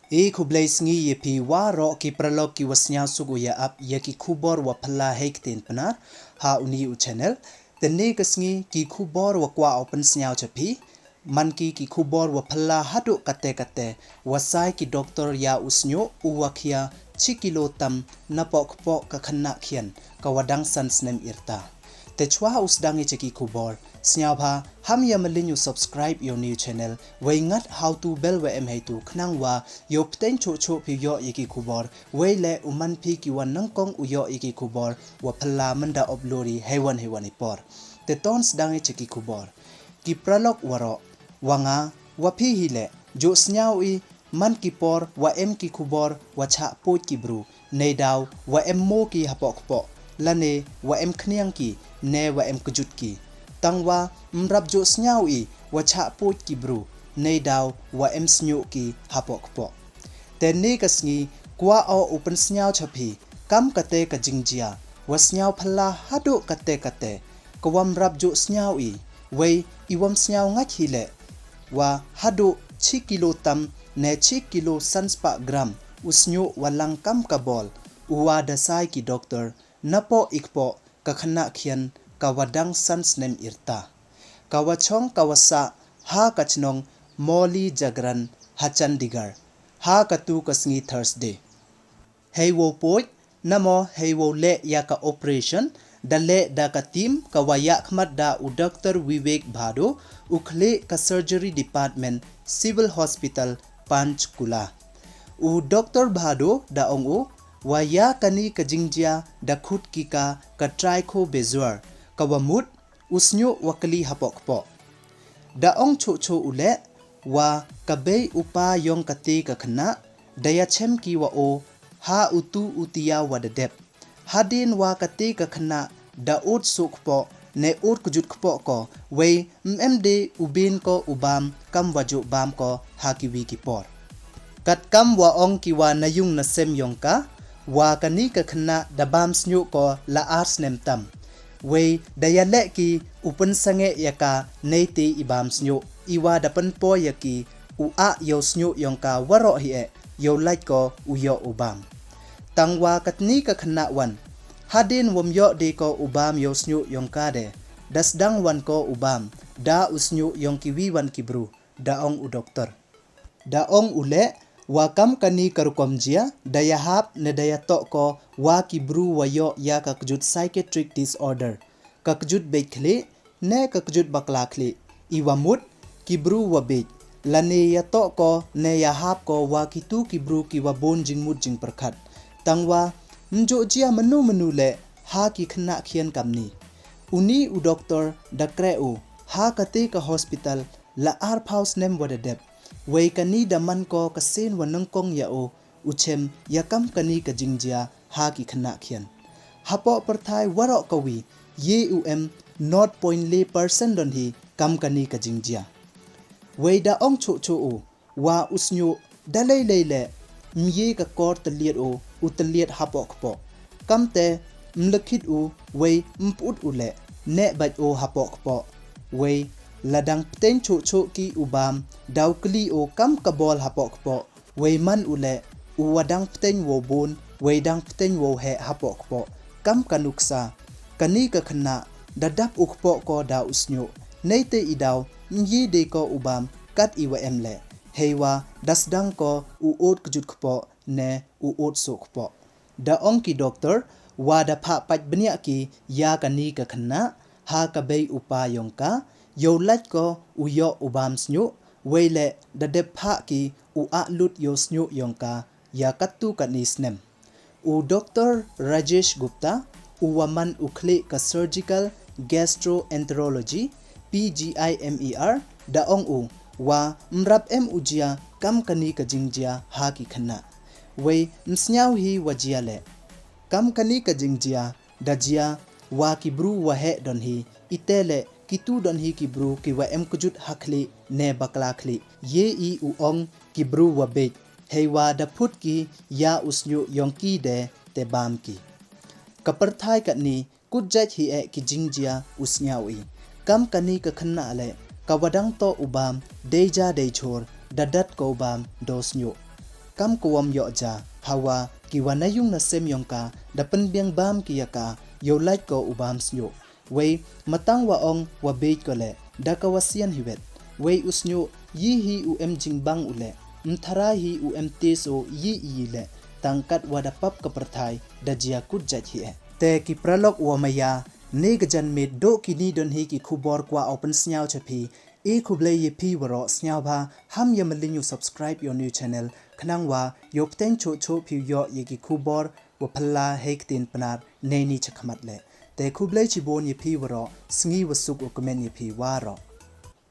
Kublais ngi yepi waro ki pralog ki wasnya sugu ya ap ya ki kubor wa pala hektin penar ha uni u channel tenne kasngi ki kubor wa kwa open snyao chapi man ki kubor wa pala hadu kate wasai ki doktor ya usnyo uwakia chikilo tam napok po kakhanna khian kawadang sansnem irta techwa usdangi cheki kubor snyabha ham yamalin you subscribe your new channel waingat how to bell wa emhaitu khnangwa yo pten cho phi yo yiki kubor weile uman phi ki wan nangkong uyo yiki kubor wa phalla manda oblori hewan ipor te tons dangi cheki kubor ki pralok waro wanga wa phi hile jo snyawi man ki por wa em ki kubor wa cha po ki bru neidaw wa em mo ki hapok po lane wa em khniang ki ne wa em kujut ki tangwa mrap jo snyawi wa cha po ki bru neidaw wa em snyu ki hapok po te ne kasngi kwa o open snyaw chapi kam kate ka jingjia wa snyaw phalla hado kate kwam rap jo snyawi wei iwam snyaw ngach hile wa hado 6 kilo tam ne 6 kilo sanspa gram usnyo walang kam kabol uwa dasai ki doktor napo ikpo kakhana khian kawadang sans nem irta kawachong kawasa ha kachnong moli jagran ha chandigarh ha katu kasngi thursday heiwo poi namo heiwo le ya ka operation dale da ka team kawaya khmat da u dr vivek bhado ukhle ka surgery department civil hospital panchkula u dr bhado da ongu waya kani ka jingjia da khut ki ka tricho bezuar kawamut usnyo wakali hapok po da ong cho ule wa kabe upa yong kate ka khna daya chem ki wa o ha utu utia wadadep hadin wa kate ka khna da ot suk po ne ot kujut kpo ko we mmd ubin ko ubam kam wajo bam ko hakiwi ki por kat kam wa ong ki wa nayung na sem yong ka wa kani ka khna da bam snyu ko la ars nem tam we dayale ki upan sange yaka neite ibam snyu iwa dapan po yaki u a yo snyu yong ka waro hi e yo like ko uyo ubam tangwa katni ka khna wan hadin wom yo de ko ubam yo snyu yong ka de dasdang wan ko ubam da usnyu yong ki wi wan ki bru da ong u doktor da ong ule wa kam kani karukom jia daya hap ne daya to ko wa ki bru wa yo ya ka kjut psychiatric disorder ka kjut bekhle ne ka kjut bakla khle iwamut ki bru wa be lane ya to ko ne ya hap ko wa ki tu ki bru ki wa bon jingmut jing prakhat tangwa mjo jia manu le ha ki khna khian kamni uni u doctor dakre u ha kate ka hospital la ar phaus nem wadadep wei kani daman ko kasen wanangkong ya o uchem yakam kani ka jingjia ha ki khna khian hapo parthai waro kawi ye um 0.0% don hi kam kani ka jingjia wei da ong cho o wa usnyo dalai leile mye ka kor tliet o utliet hapo kpo kamte mlkhit u wei mput ule ne bat o hapo kpo wei ladang pten cho ki ubam daukli o kam kabol hapok po weiman ule uwadang pten wo bon weidang pten wo he hapok po kam kanuksa kani ka khna dadap ukpo ko da usnyo neite idaw nyi de ko ubam kat iwa emle heiwa dasdang ko u ot kjut kpo ne u ot sok po da ongki doktor wada pha pat bnya ki ya kani ka khna ha ka bei upa yongka yo lat ko uyo ubam snyu weile da depha ki u a lut yo snyu yongka ya katu kanisnem u dr rajesh gupta u waman ukhle ka surgical gastroenterology pgimer da ong u wa mrap em ujia kam kani ka jingjia ha ki khna we msnyaw hi wajia le kam kani ka jingjia dajia wa ki bru wa he don hi itele kitu don hi ki bru ki wa em kujut hakli ne bakla khli ye I u ong ki bru wa be heiwa da phut ki ya usnyu yongki de te bam ki kaparthai ka ni kujat hi e ki jingjia usnyawi kam kani ka khanna le kawadang to ubam deja deichor dadat ko bam dosnyu kam kawam yo ja hawa kiwana yung na sem yong ka dapen biang bam kiyaka yo like ko ubam snyo wei matang wa ong wa beit ko le dakawasian hiwet wei usnyo yi hi um jingbang ule mthara hi te so yi le tangkat wada pap kaperthai dajia kutjat hi te ki pralok wa maya ne gajan me do kini don hi ki khubor kwa open snyao chapi e khuble ye phi waro snyao ba ham yamalinyu subscribe your new channel khnangwa yopteng cho phi yo ye ki khubor wa phalla hektin panar nei ni chakhmat le te khuble chibon ye phi waro sngi wasuk comment ye phi waro